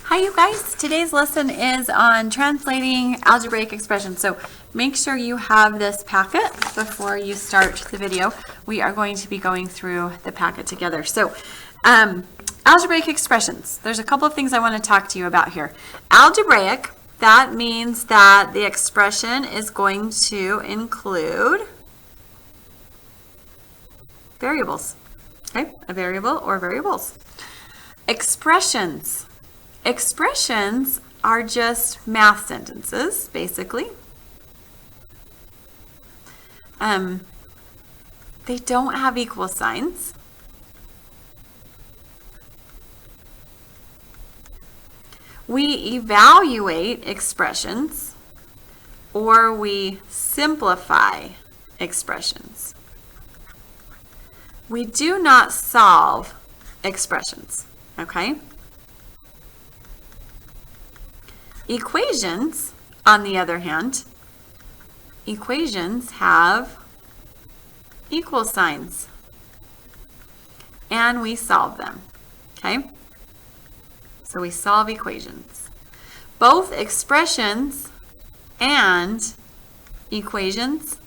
Hi you guys, today's lesson is on translating algebraic expressions. So make sure you have this packet before you start the video. We are going to be going through the packet together. So algebraic expressions, there's a couple of things I want to talk to you about here. Algebraic, that means that the expression is going to include variables, okay? A variable or variables. Expressions. Expressions are just math sentences, basically. They don't have equal signs. We evaluate expressions, or we simplify expressions. We do not solve expressions, okay? Equations, on the other hand, equations have equal signs, and we solve them, okay? So we solve equations. Both expressions and equations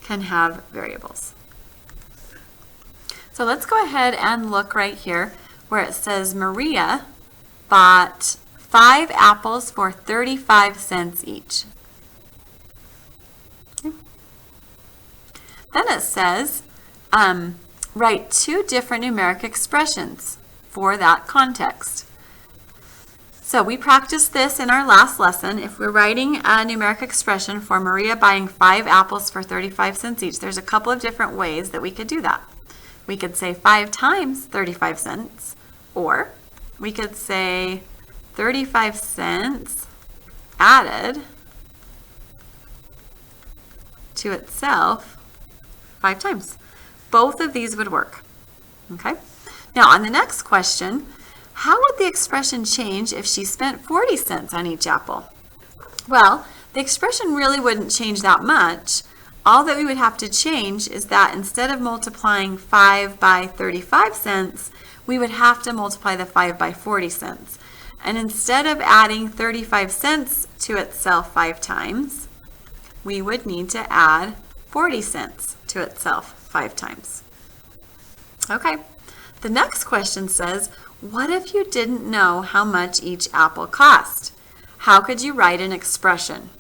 can have variables. So let's go ahead and look right here where it says Maria bought 5 apples for 35 cents each. Okay. Then it says, write 2 different numeric expressions for that context. So we practiced this in our last lesson. If we're writing a numeric expression for Maria buying 5 apples for 35 cents each, there's a couple of different ways that we could do that. We could say 5 times 35 cents, or we could say 35 cents added to itself 5 times. Both of these would work. Okay? Now, on the next question, how would the expression change if she spent 40 cents on each apple? Well, the expression really wouldn't change that much. All that we would have to change is that instead of multiplying 5 by 35 cents, we would have to multiply the 5 by 40 cents. And instead of adding 35 cents to itself 5 times, we would need to add 40 cents to itself 5 times. Okay, the next question says, what if you didn't know how much each apple cost? How could you write an expression?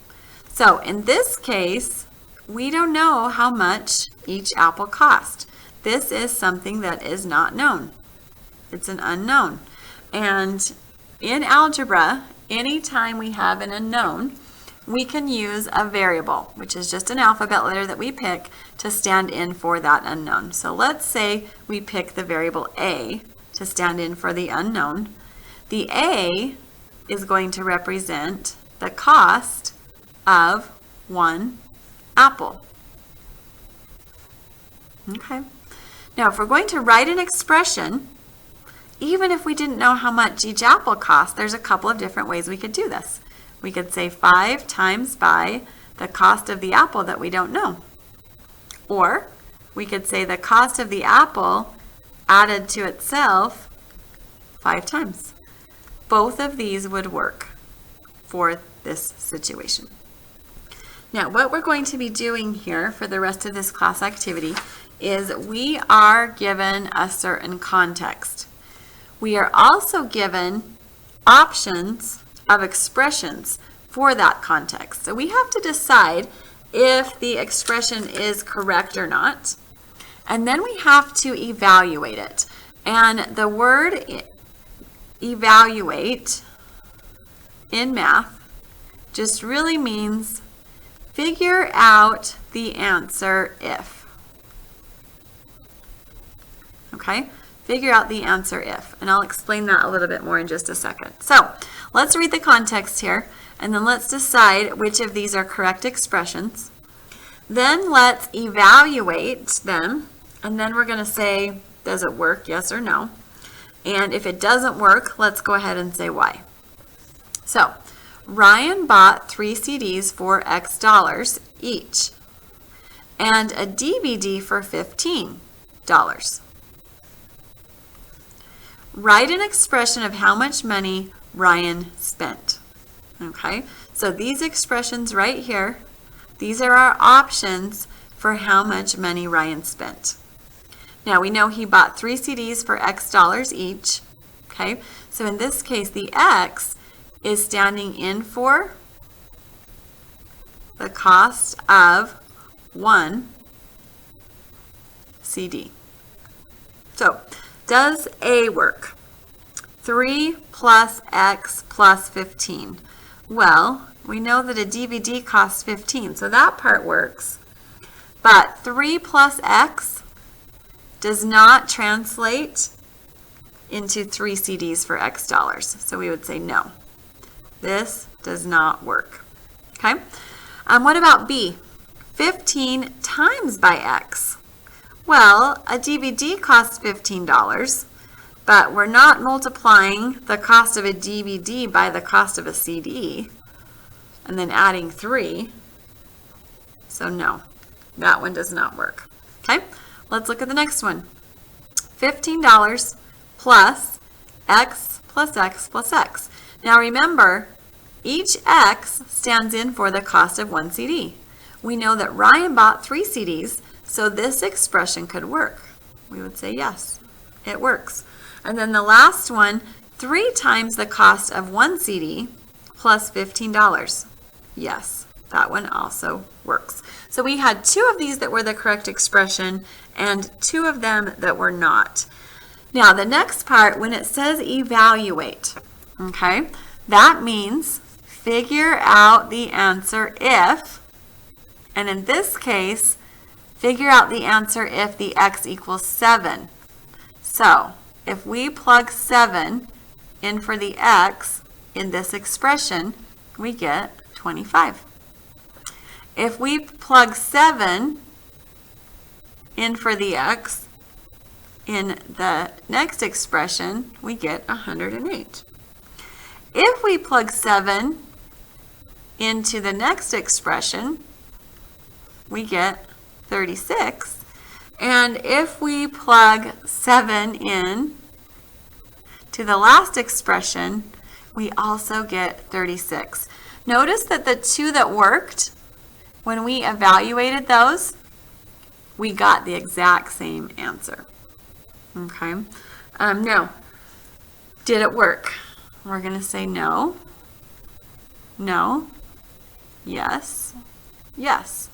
So in this case, we don't know how much each apple cost. This is something that is not known. It's an unknown. And in algebra, anytime we have an unknown, we can use a variable, which is just an alphabet letter that we pick to stand in for that unknown. So let's say we pick the variable A to stand in for the unknown. The A is going to represent the cost of 1 apple. Okay. Now, if we're going to write an expression, even if we didn't know how much each apple cost, there's a couple of different ways we could do this. We could say 5 times by the cost of the apple that we don't know. Or we could say the cost of the apple added to itself 5 times. Both of these would work for this situation. Now, what we're going to be doing here for the rest of this class activity is we are given a certain context. We are also given options of expressions for that context. So we have to decide if the expression is correct or not. And then we have to evaluate it. And the word evaluate in math just really means figure out the answer if. Okay? Figure out the answer if. And I'll explain that a little bit more in just a second. So let's read the context here, and then let's decide which of these are correct expressions. Then let's evaluate them, and then we're going to say, does it work, yes or no? And if it doesn't work, let's go ahead and say why. So Ryan bought 3 CDs for X dollars each, and a DVD for $15. write an expression of how much money Ryan spent. Okay, so these expressions right here, these are our options for how much money Ryan spent. Now we know he bought 3 CDs for X dollars each. Okay, so in this case, the X is standing in for the cost of 1 CD. So, does A work? 3 plus X plus 15. Well, we know that a DVD costs 15, so that part works. But 3 plus X does not translate into 3 CDs for X dollars. So we would say no. This does not work. Okay? What about B? 15 times by X. Well, a DVD costs $15, but we're not multiplying the cost of a DVD by the cost of a CD and then adding 3. So no, that one does not work. Okay, let's look at the next one. $15 plus X plus X plus X. Now remember, each X stands in for the cost of 1 CD. We know that Ryan bought 3 CDs, so this expression could work. We would say yes, it works. And then the last one, 3 times the cost of 1 CD plus $15. Yes, that one also works. So we had 2 of these that were the correct expression and 2 of them that were not. Now the next part, when it says evaluate, okay, that means figure out the answer if, and in this case, figure out the answer if the X equals 7. So if we plug 7 in for the X in this expression, we get 25. If we plug 7 in for the X in the next expression, we get 108. If we plug 7 into the next expression, we get 36. And if we plug 7 in to the last expression, we also get 36. Notice that the 2 that worked, when we evaluated those, we got the exact same answer. Okay. Now, did it work? We're going to say no, no, yes, yes.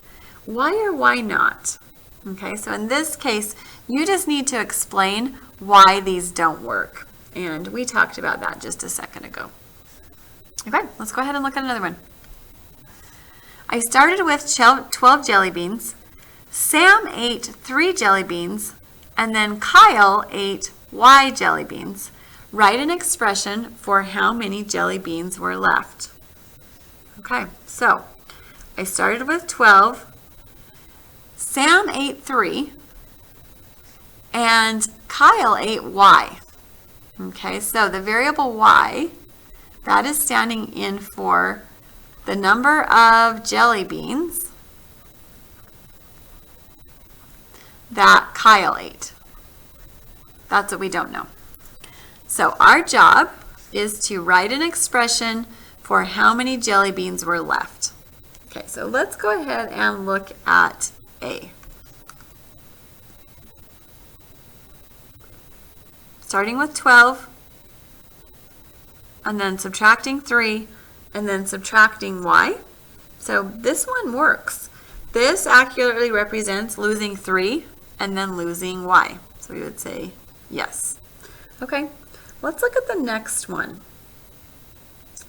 Why or why not? Okay, so in this case, you just need to explain why these don't work. And we talked about that just a second ago. Okay, let's go ahead and look at another one. I started with 12 jelly beans. Sam ate 3 jelly beans, and then Kyle ate Y jelly beans. Write an expression for how many jelly beans were left. Okay, so I started with 12. Sam ate 3, and Kyle ate Y. Okay, so the variable Y, that is standing in for the number of jelly beans that Kyle ate. That's what we don't know. So our job is to write an expression for how many jelly beans were left. Okay, so let's go ahead and look at A. Starting with 12, and then subtracting 3, and then subtracting Y. So this one works. This accurately represents losing 3 and then losing Y. So we would say yes. Okay, let's look at the next one.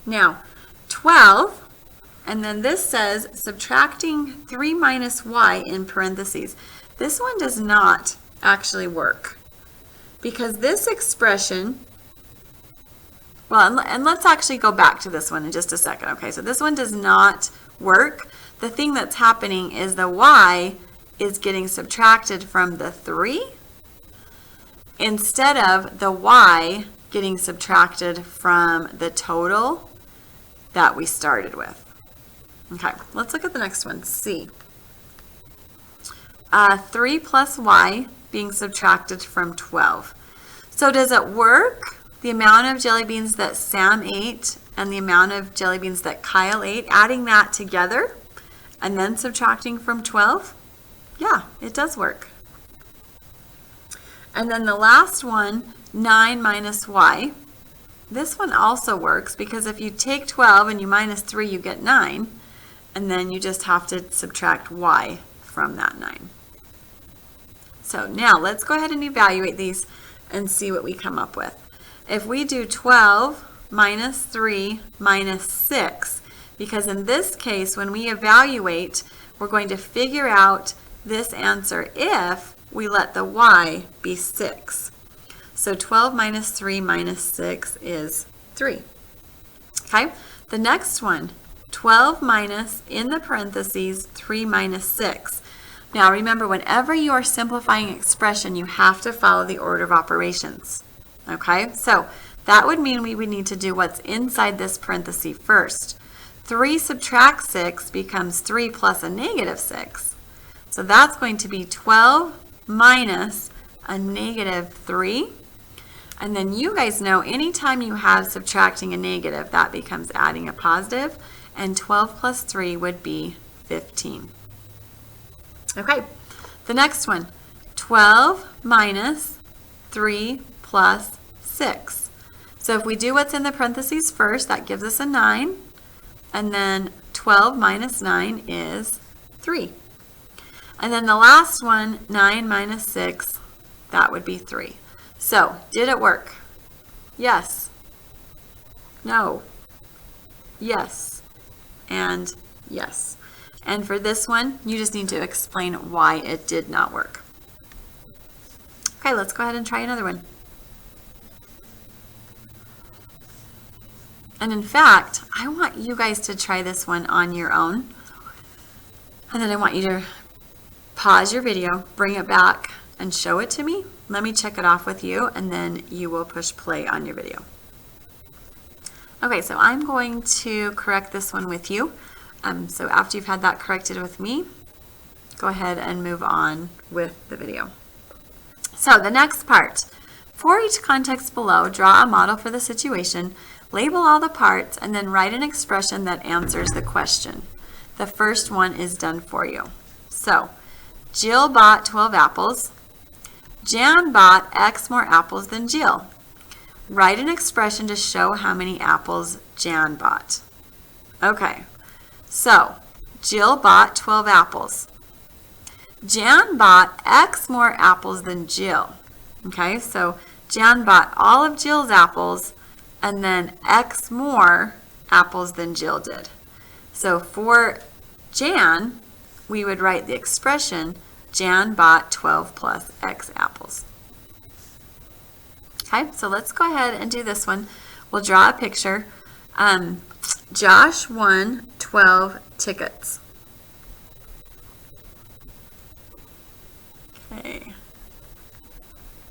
Now, 12, and then this says subtracting 3 minus Y in parentheses. This one does not actually work because this expression, well, and let's actually go back to this one in just a second. Okay, so this one does not work. The thing that's happening is the Y is getting subtracted from the 3 instead of the Y getting subtracted from the total that we started with. Okay, let's look at the next one, C. 3 plus Y being subtracted from 12. So does it work the amount of jelly beans that Sam ate and the amount of jelly beans that Kyle ate, adding that together and then subtracting from 12, yeah, it does work. And then the last one, 9 minus y. This one also works because if you take 12 and you minus 3, you get 9. And then you just have to subtract y from that 9. So now let's go ahead and evaluate these and see what we come up with. If we do 12 minus 3 minus 6, because in this case, when we evaluate, we're going to figure out this answer if we let the y be 6. So 12 minus 3 minus 6 is 3. Okay, the next one, 12 minus, in the parentheses, 3 minus 6. Now remember, whenever you are simplifying an expression, you have to follow the order of operations. Okay, so that would mean we would need to do what's inside this parenthesis first. 3 subtract 6 becomes 3 plus a negative 6. So that's going to be 12 minus a negative 3. And then you guys know anytime you have subtracting a negative, that becomes adding a positive. And 12 plus 3 would be 15. Okay, the next one, 12 minus 3 plus 6. So if we do what's in the parentheses first, that gives us a 9. And then 12 minus 9 is 3. And then the last one, 9 minus 6, that would be 3. So, did it work? Yes. No. Yes. And yes. And for this one, you just need to explain why it did not work. Okay, let's go ahead and try another one. And in fact, I want you guys to try this one on your own. And then I want you to pause your video, bring it back, and show it to me. Let me check it off with you, and then you will push play on your video. Okay, so I'm going to correct this one with you. So after you've had that corrected with me, go ahead and move on with the video. So the next part, for each context below, draw a model for the situation, label all the parts, and then write an expression that answers the question. The first one is done for you. So, Jill bought 12 apples. Jan bought X more apples than Jill. Write an expression to show how many apples Jan bought. Okay, so Jill bought 12 apples. Jan bought X more apples than Jill. Okay, so Jan bought all of Jill's apples and then X more apples than Jill did. So for Jan, we would write the expression Jan bought 12 plus X apples. Okay, so let's go ahead and do this one. We'll draw a picture. Josh won 12 tickets. Okay,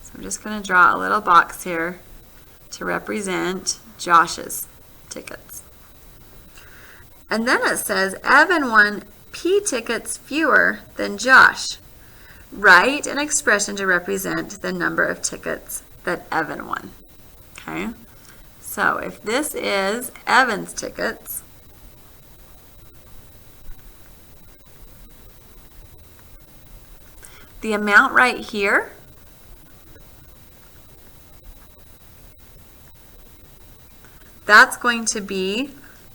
so I'm just going to draw a little box here to represent Josh's tickets. And then it says Evan won P tickets fewer than Josh. Write an expression to represent the number of tickets that Evan won. Okay, so if this is Evan's tickets, the amount right here that's going to be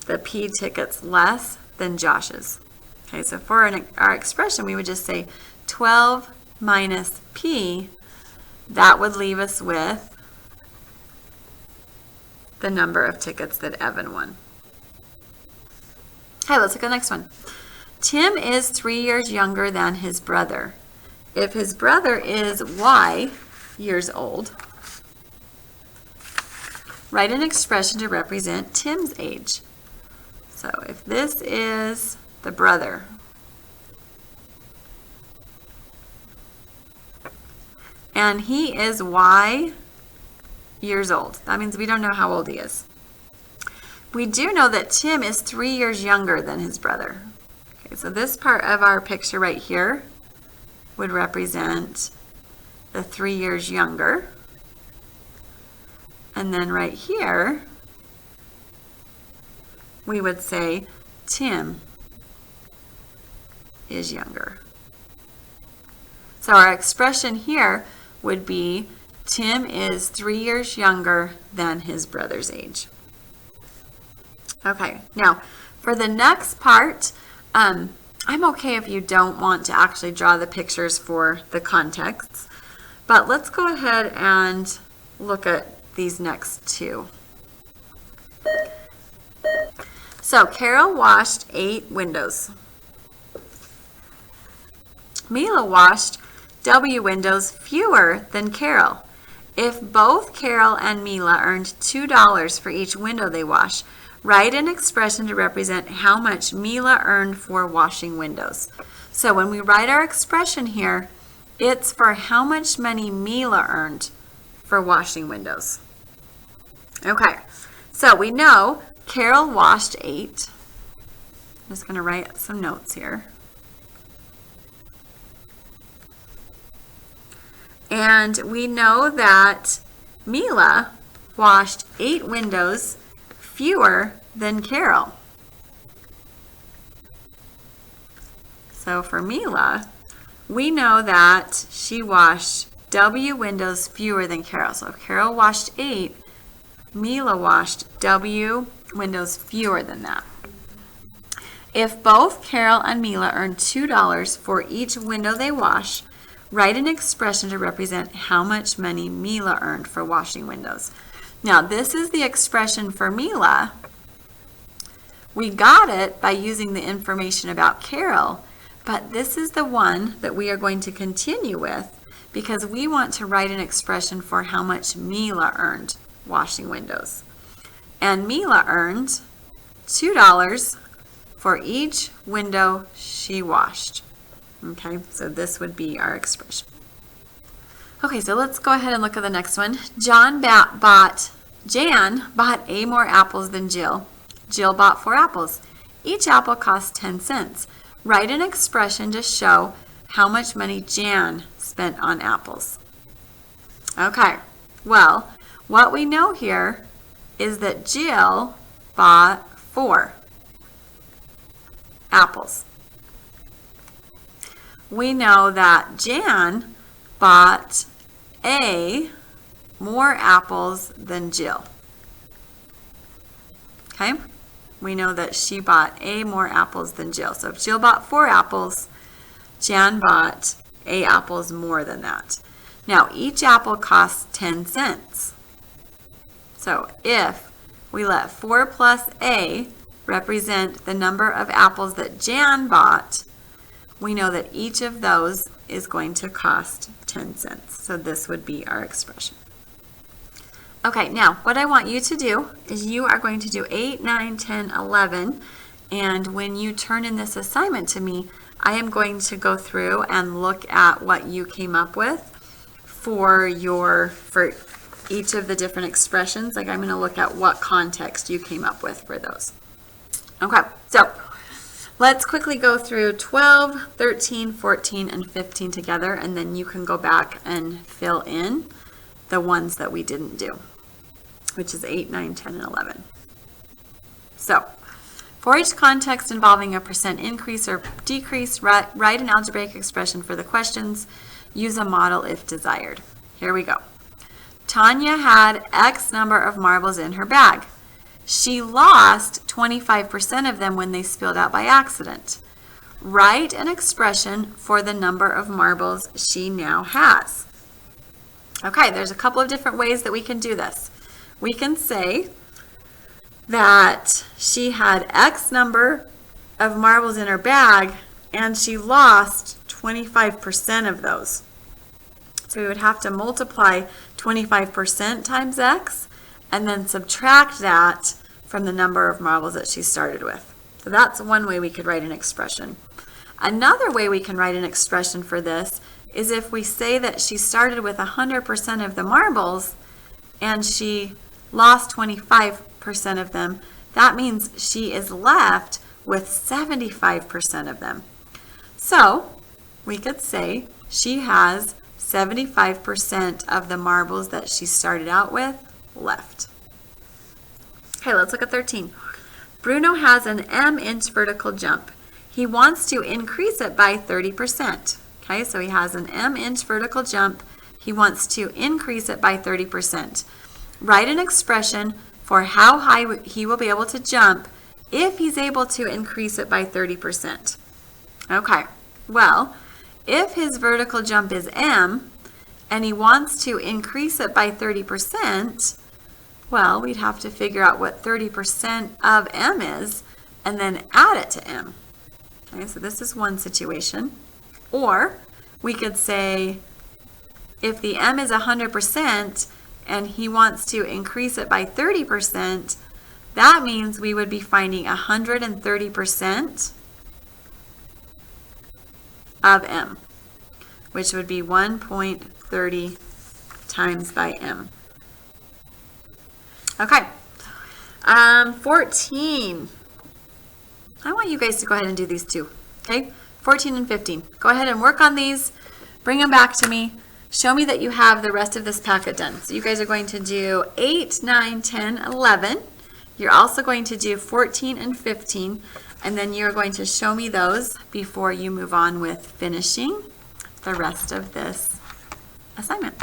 the P tickets less than Josh's. Okay, so for our expression, we would just say 12 minus P. That would leave us with the number of tickets that Evan won. Okay, let's look at the next one. Tim is 3 years younger than his brother. If his brother is Y years old, write an expression to represent Tim's age. So if this is the brother, and he is Y years old, that means we don't know how old he is. We do know that Tim is 3 years younger than his brother. Okay, so this part of our picture right here would represent the 3 years younger. And then right here, we would say Tim is younger. So our expression here would be Tim is 3 years younger than his brother's age. Okay, now for the next part, I'm okay if you don't want to actually draw the pictures for the contexts, but let's go ahead and look at these next two. So Carol washed 8 windows. Mila washed W windows fewer than Carol. If both Carol and Mila earned $2 for each window they wash, write an expression to represent how much Mila earned for washing windows. So when we write our expression here, it's for how much money Mila earned for washing windows. Okay, so we know Carol washed 8. I'm just going to write some notes here. And we know that Mila washed 8 windows fewer than Carol. So for Mila, we know that she washed W windows fewer than Carol. So if Carol washed 8, Mila washed W windows fewer than that. If both Carol and Mila earn $2 for each window they wash, write an expression to represent how much money Mila earned for washing windows. Now, this is the expression for Mila. We got it by using the information about Carol, but this is the one that we are going to continue with because we want to write an expression for how much Mila earned washing windows. And Mila earned $2 for each window she washed. Okay, so this would be our expression. Okay, so let's go ahead and look at the next one. Jan bought 8 more apples than Jill. Jill bought 4 apples. Each apple cost 10 cents. Write an expression to show how much money Jan spent on apples. Okay, well, what we know here is that Jill bought 4 apples. We know that Jan bought more apples than Jill. Okay? We know that she bought more apples than Jill. So if Jill bought 4 apples, Jan bought apples more than that. Now, each apple costs 10 cents. So if we let 4 plus A represent the number of apples that Jan bought, we know that each of those is going to cost 10 cents. So this would be our expression. Okay, now what I want you to do is you are going to do 8, 9, 10, 11, and when you turn in this assignment to me, I am going to go through and look at what you came up with for each of the different expressions. Like I'm going to look at what context you came up with for those. Okay, so let's quickly go through 12, 13, 14, and 15 together, and then you can go back and fill in the ones that we didn't do, which is 8, 9, 10, and 11. So, for each context involving a percent increase or decrease, write an algebraic expression for the questions. Use a model if desired. Here we go. Tanya had X number of marbles in her bag. She lost 25% of them when they spilled out by accident. Write an expression for the number of marbles she now has. Okay, there's a couple of different ways that we can do this. We can say that she had X number of marbles in her bag and she lost 25% of those. So we would have to multiply 25% times X and then subtract that from the number of marbles that she started with. So that's one way we could write an expression. Another way we can write an expression for this is if we say that she started with 100% of the marbles and she lost 25% of them, that means she is left with 75% of them. So we could say she has 75% of the marbles that she started out with left. Okay, let's look at 13. Bruno has an m-inch vertical jump. He wants to increase it by 30%. Okay, so he has an m-inch vertical jump. He wants to increase it by 30%. Write an expression for how high he will be able to jump if he's able to increase it by 30%. Okay, well, if his vertical jump is m and he wants to increase it by 30%, well, we'd have to figure out what 30% of m is and then add it to m. Okay, so this is one situation. Or we could say if the m is 100% and he wants to increase it by 30%, that means we would be finding 130% of m, which would be 1.30 times by m. Okay, 14. I want you guys to go ahead and do these too, okay? 14 and 15. Go ahead and work on these. Bring them back to me. Show me that you have the rest of this packet done. So you guys are going to do 8, 9, 10, 11. You're also going to do 14 and 15, and then you're going to show me those before you move on with finishing the rest of this assignment.